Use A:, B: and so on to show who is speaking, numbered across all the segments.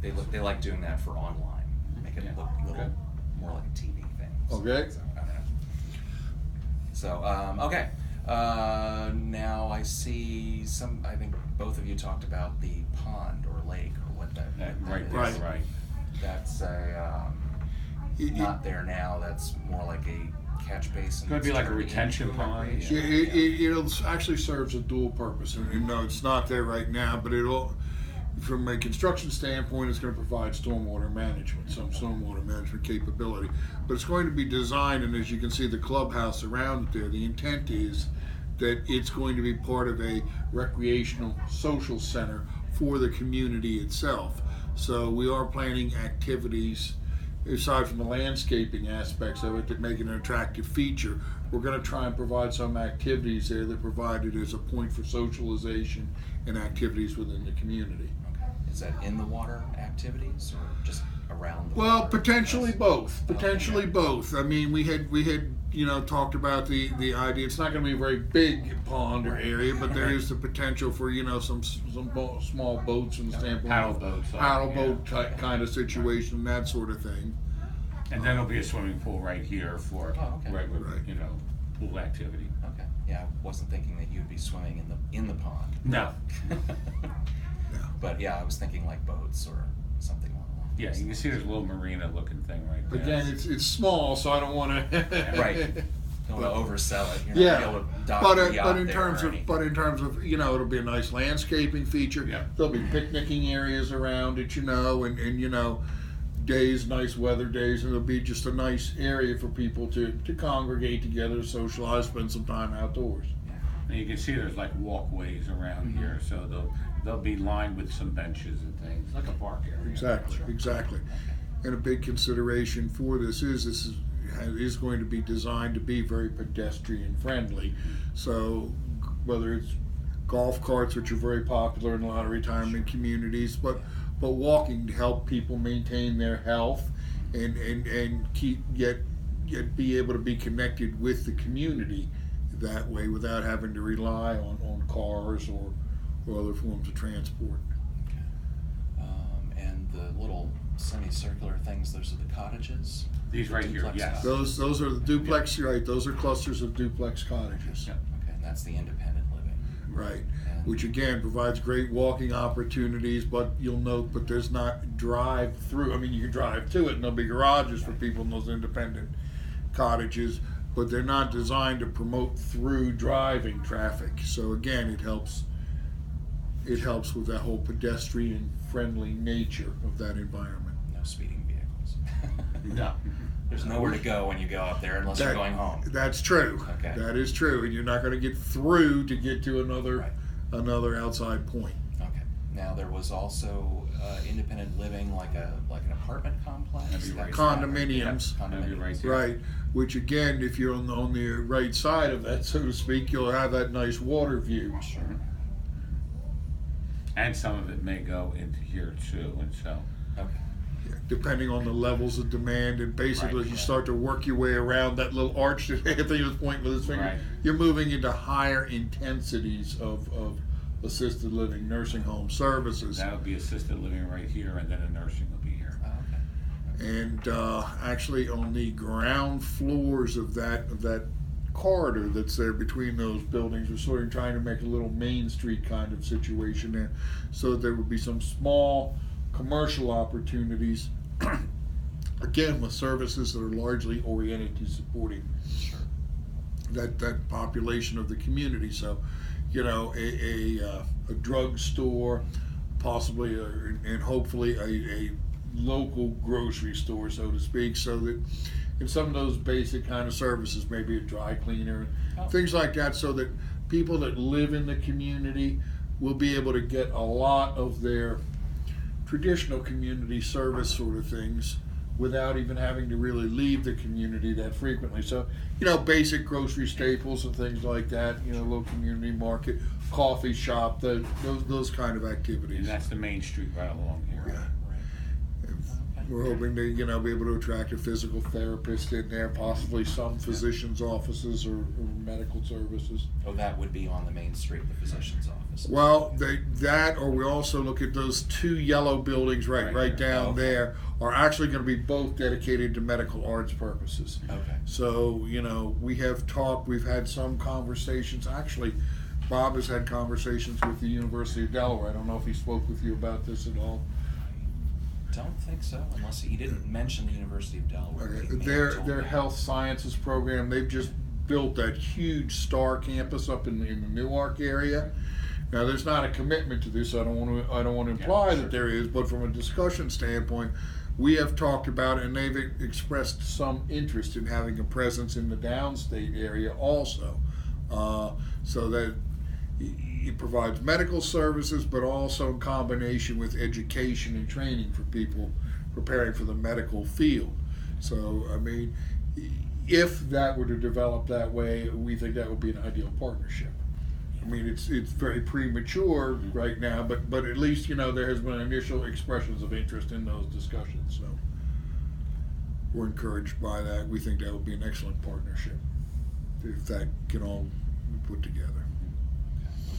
A: they like doing that for online, make it look a little more like a TV thing.
B: Okay.
A: Okay. Now I see I think both of you talked about the pond or lake or what that is.
B: Right.
A: That's not there now. That's more like a catch basin.
C: It's going to be like a retention pond.
B: Yeah, it'll actually serves a dual purpose. And no, it's not there right now, but it'll, from a construction standpoint, it's going to provide stormwater management, some stormwater management capability. But it's going to be designed, and as you can see the clubhouse around it there, the intent is that it's going to be part of a recreational social center for the community itself. So we are planning activities, aside from the landscaping aspects of it, that make it an attractive feature. We're going to try and provide some activities there that provide it as a point for socialization and activities within the community.
A: Okay. Is that in the water activities or just around the
B: Well,
A: water?
B: potentially both. Potentially both. I mean, we had talked about the idea. It's not going to be a very big pond or area, but there is the potential for some small boats from the standpoint paddle boat type kind of situation, that sort of thing.
C: And then there'll be a swimming pool right here for regular, pool activity.
A: Okay. Yeah, I wasn't thinking that you'd be swimming in the pond.
C: No.
A: But yeah, I was thinking like boats or something along those
C: Yeah, you can see there's a little marina looking thing right there.
B: Again, it's small, so I don't want to.
A: Right. Don't want to oversell it. You're not gonna be able to dock the yacht
B: in terms of it'll be a nice landscaping feature.
C: Yeah.
B: There'll be picnicking areas around it, and days, nice weather days, and it'll be just a nice area for people to congregate together, socialize, spend some time outdoors.
C: And you can see there's like walkways around here, so they'll be lined with some benches and things, like a park area.
B: Exactly. And a big consideration for this is going to be designed to be very pedestrian friendly. So whether it's golf carts, which are very popular in a lot of retirement communities, but walking to help people maintain their health and be able to be connected with the community that way without having to rely on cars or other forms of transport.
A: Okay. And the little semicircular things, those are the cottages?
C: These right here, yes.
B: Those are the duplex, right, those are clusters of duplex cottages.
A: Okay, and that's the independent living.
B: Right, which again provides great walking opportunities, but you'll note, but there's not drive through. I mean, you can drive to it and there'll be garages for people in those independent cottages, but they're not designed to promote through driving traffic. So again, it helps with that whole pedestrian friendly nature of that environment.
A: No speeding vehicles.
C: No.
A: There's nowhere to go when you go up there unless you're going home.
B: That's true.
A: Okay.
B: That is true, and you're not going to get through to get to another outside point.
A: Okay. Now there was also independent living, like an apartment complex.
B: Condominiums. Right. Which again, if you're on the right side of that, so to speak, you'll have that nice water view.
A: Sure.
C: And some of it may go into here too, and so.
A: Okay.
B: Depending on the levels of demand, and basically as you start to work your way around that little arch that Anthony was pointing with his finger, you're moving into higher intensities of assisted living, nursing home services.
C: That'll be assisted living right here, and then a nursing will be here.
A: Oh, okay.
B: And actually on the ground floors of that corridor that's there between those buildings, we're sort of trying to make a little Main Street kind of situation there, so that there would be some small commercial opportunities, again with services that are largely oriented to supporting that population of the community. So, a drugstore, possibly, and hopefully a local grocery store, so to speak, so that in some of those basic kind of services, maybe a dry cleaner, things like that, so that people that live in the community will be able to get a lot of their traditional community service sort of things without even having to really leave the community that frequently. So, basic grocery staples and things like that, little community market, coffee shop, those kind of activities.
C: And that's the Main Street right along here.
B: Yeah. We're hoping to, be able to attract a physical therapist in there, possibly some physician's offices or medical services.
A: Oh, that would be on the main street, the physician's office.
B: Well, or we also look at those 2 yellow buildings right down there are actually going to be both dedicated to medical arts purposes.
A: Okay.
B: So, we've had some conversations. Actually, Bob has had conversations with the University of Delaware. I don't know if he spoke with you about this at all.
A: Don't think so, unless he didn't mention the University of Delaware. He may have told
B: Their
A: me.
B: health sciences program, they've just built that huge STAR campus up in the Newark area. Now, there's not a commitment to this. I don't want to imply that there is, but from a discussion standpoint, we have talked about it, and they've expressed some interest in having a presence in the downstate area also, so that it provides medical services, but also in combination with education and training for people preparing for the medical field. So, if that were to develop that way, we think that would be an ideal partnership. It's very premature right now, but at least, there has been initial expressions of interest in those discussions. So we're encouraged by that. We think that would be an excellent partnership if that can all be put together.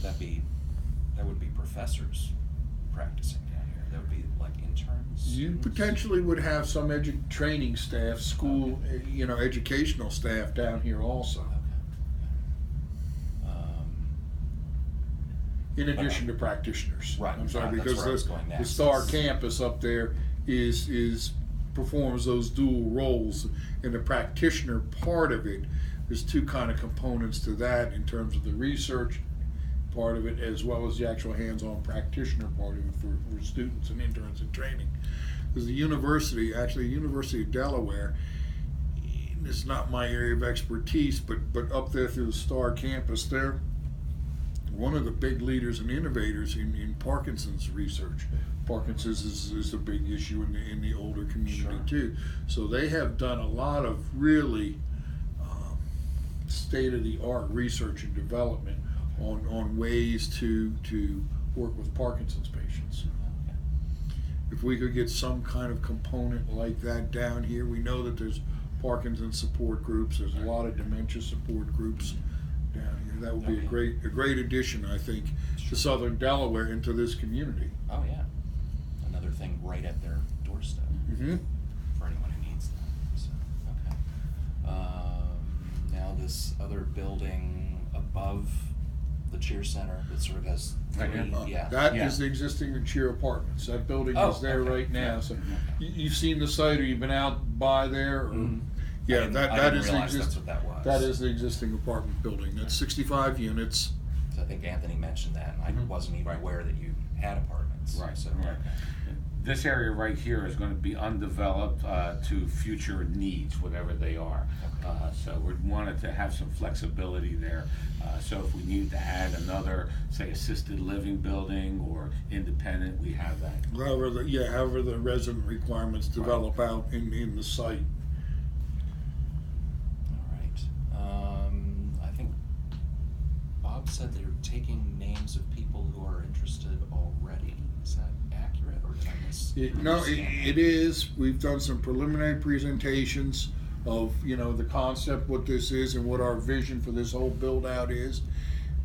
A: That would be professors practicing down here. That would be like interns.
B: You potentially would have some training staff, school, educational staff down here also. In addition to practitioners.
A: Right.
B: I'm sorry,
A: That's
B: because
A: where I was going
B: the
A: next.
B: STAR campus up there is performs those dual roles. In the practitioner part of it, there's 2 kind of components to that in terms of the research part of it, as well as the actual hands-on practitioner part of it for students and interns in training. Because the University of Delaware, it's not my area of expertise, but up there through the STAR campus, they're one of the big leaders and innovators in Parkinson's research. Parkinson's is a big issue in the older community too. So they have done a lot of really state-of-the-art research and development on ways to work with Parkinson's patients. If we could get some kind of component like that down here, we know that there's Parkinson's support groups, there's a lot of dementia support groups down here. That would be a great addition, I think, to Southern Delaware into this community.
A: Oh yeah, another thing right at their doorstep for anyone who needs that. So now this other building above the cheer center that sort of has 3,
B: That is the existing cheer apartments. That building is there right now. So you've seen the site, or you've been out by there? Or,
A: Yeah,
B: that is the
A: that's what that was.
B: That is the existing apartment building. That's 65 units.
A: So I think Anthony mentioned that, and I wasn't even aware that you had apartments.
C: Right.
A: So
C: This area right here is going to be undeveloped to future needs, whatever they are. So we wanted to have some flexibility there. So if we needed to add another, say, assisted living building or independent, we have that.
B: However the resident requirements develop out in the site.
A: I think Bob said they're taking names of people who are interested already. Is that accurate, or did I miss?
B: It is. We've done some preliminary presentations of the concept, what this is, and what our vision for this whole build out is,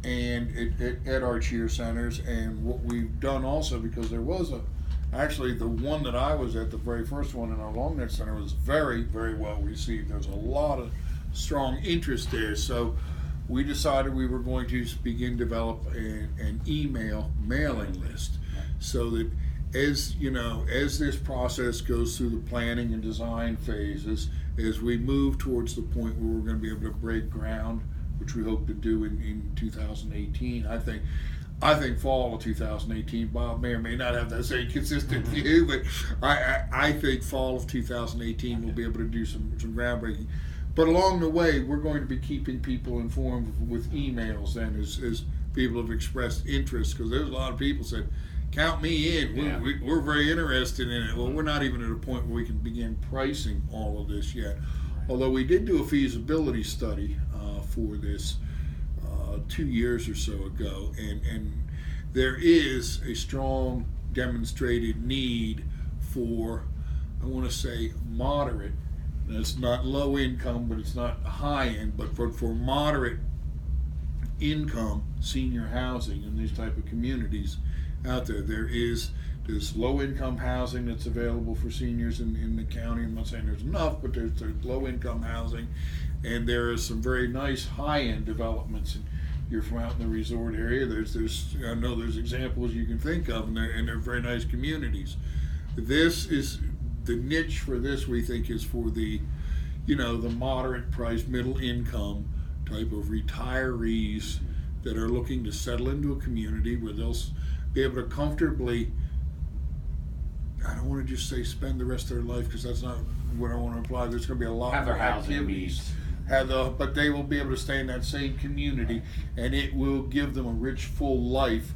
B: and at our cheer centers. And what we've done also, because there was actually the one that I was at, the very first one in our LongNet Center, was very, very well received. There's a lot of strong interest there. So we decided we were going to begin develop an email mailing list, so that as this process goes through the planning and design phases, as we move towards the point where we're going to be able to break ground, which we hope to do in 2018, I think fall of 2018. Bob may or may not have that same consistent view, but I think fall of 2018 we'll be able to do some groundbreaking. But along the way, we're going to be keeping people informed with emails, and as people have expressed interest, because there's a lot of people said, count me in, we're very interested in it. Well, we're not even at a point where we can begin pricing all of this yet. Although we did do a feasibility study for this 2 years or so ago, and there is a strong demonstrated need for I want to say moderate. It's not low income, but it's not high end. But for moderate income senior housing in these type of communities out there, there's low income housing that's available for seniors in the county. I'm not saying there's enough, but there's low income housing, and there is some very nice high end developments. And you're from out in the resort area. I know there's examples you can think of, and they're very nice communities. This is the niche for this. We think is for the moderate price, middle income type of retirees that are looking to settle into a community where they'll be able to comfortably, I don't want to just say spend the rest of their life, because that's not what I want to imply. There's going to be a lot
C: Have
B: more
C: their housing
B: activities.
C: needs.
B: But they will be able to stay in that same community, and it will give them a rich, full life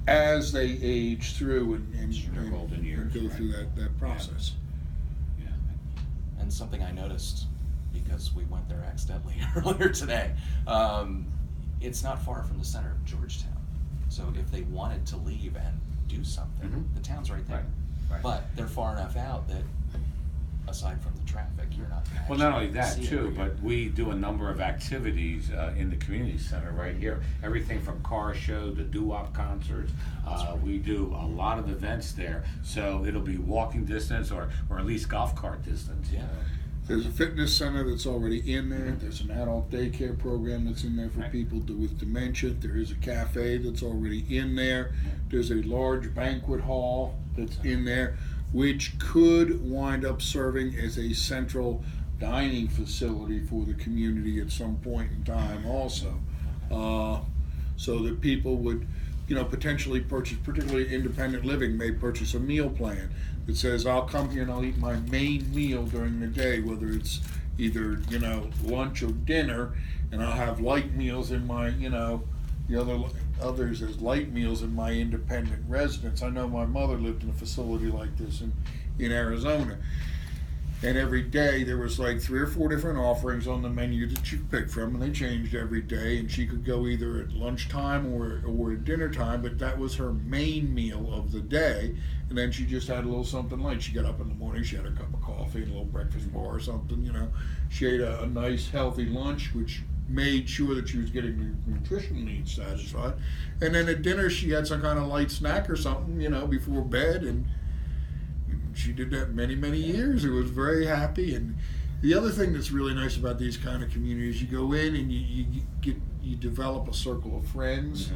B: as they age through and
C: golden years,
B: go through that process.
C: Yeah.
A: And something I noticed, because we went there accidentally earlier today, it's not far from the center of Georgetown. So if they wanted to leave and do something, the town's right there.
C: Right.
A: But they're far enough out that, aside from the traffic, you're not gonna
C: Well, not only
A: actually
C: that
A: see it
C: too,
A: where
C: but we do a number of activities in the community center right here. Everything from car show to doo-wop concerts. We do a lot of events there, so it'll be walking distance or at least golf cart distance.
A: Yeah.
B: There's a fitness center that's already in there. There's an adult daycare program that's in there for people with dementia. There is a cafe that's already in there. There's a large banquet hall that's in there, which could wind up serving as a central dining facility for the community at some point in time also. So that people would, potentially purchase, particularly independent living, may purchase a meal plan that says, I'll come here and I'll eat my main meal during the day, whether it's either, lunch or dinner, and I'll have light meals in my, the others as light meals in my independent residence. I know my mother lived in a facility like this in Arizona. And every day there was like 3 or 4 different offerings on the menu that you could pick from, and they changed every day. And she could go either at lunchtime or at dinner time, but that was her main meal of the day. And then she just had a little something light. She got up in the morning, she had a cup of coffee and a little breakfast bar or something. She ate a nice healthy lunch, which made sure that she was getting the nutritional needs satisfied. And then at dinner she had some kind of light snack or something, before bed, and she did that many, many years. It was very happy. And the other thing that's really nice about these kind of communities, you go in and you develop a circle of friends.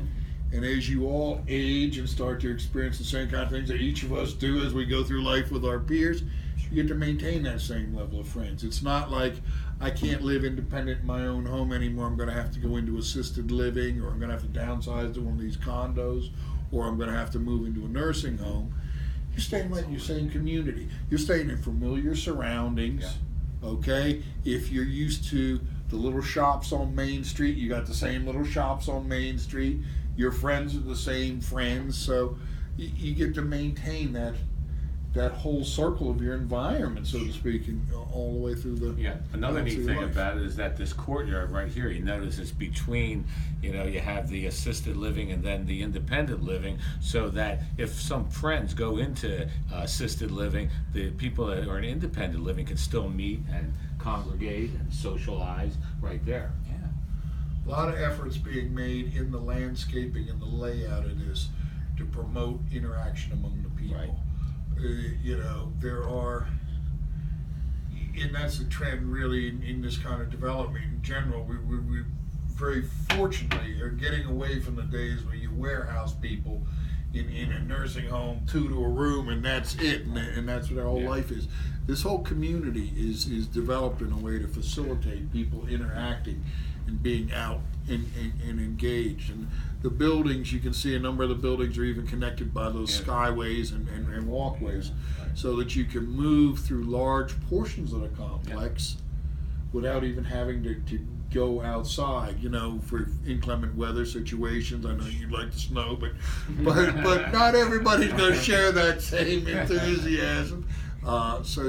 B: And as you all age and start to experience the same kind of things that each of us do as we go through life with our peers, you get to maintain that same level of friends. It's not like I can't live independent in my own home anymore. I'm going to have to go into assisted living, or I'm going to have to downsize to one of these condos, or I'm going to have to move into a nursing home. You're staying in your same community. You're staying in familiar surroundings, okay? If you're used to the little shops on Main Street, you got the same little shops on Main Street. Your friends are the same friends, so you get to maintain that whole circle of your environment, so to speak, and all the way through the
C: Another neat thing
B: life.
C: about it is that this courtyard right here, you notice it's between, you have the assisted living and then the independent living, so that if some friends go into assisted living, the people that are in independent living can still meet and congregate and socialize right there.
B: A lot of efforts being made in the landscaping and the layout of this to promote interaction among the people.
C: Right.
B: There are, and that's the trend really in this kind of development in general. We very fortunately are getting away from the days where you warehouse people in a nursing home, 2 to a room, and that's it, and that's what their whole life is. This whole community is developed in a way to facilitate people interacting and being out and engaged. And the buildings, you can see a number of the buildings are even connected by those skyways and walkways, so that you can move through large portions of the complex without even having to go outside, for inclement weather situations. I know you'd like the snow, but not everybody's going to share that same enthusiasm. So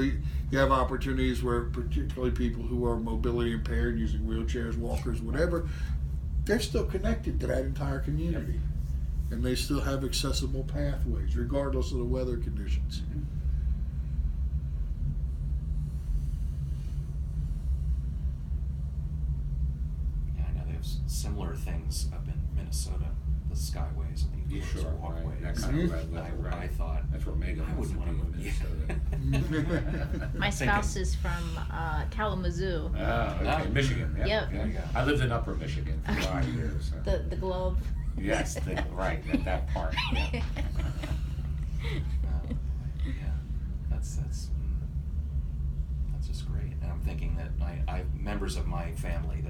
B: you have opportunities where, particularly people who are mobility impaired, using wheelchairs, walkers, whatever, they're still connected to that entire community, and they still have accessible pathways regardless of the weather conditions.
A: similar things up in Minnesota, the skyways and the
C: You
A: enclosed
C: sure,
A: walkways.
C: right, that kind of red level, right.
A: I thought,
C: That's where Megan
A: I
C: wants to
A: wouldn't
C: be
A: wanna
C: in
A: move.
C: Minnesota.
D: My
A: Thinking-
D: spouse is from Kalamazoo.
C: Oh, okay,
A: Ah.
C: Michigan, yeah.
D: Yep.
C: yeah.
A: There you go.
C: I lived in Upper Michigan for
D: Okay.
C: 5 years. So.
D: The globe.
C: Yes, right, at that part, yeah.
A: yeah, that's just great. And I'm thinking that I have members of my family that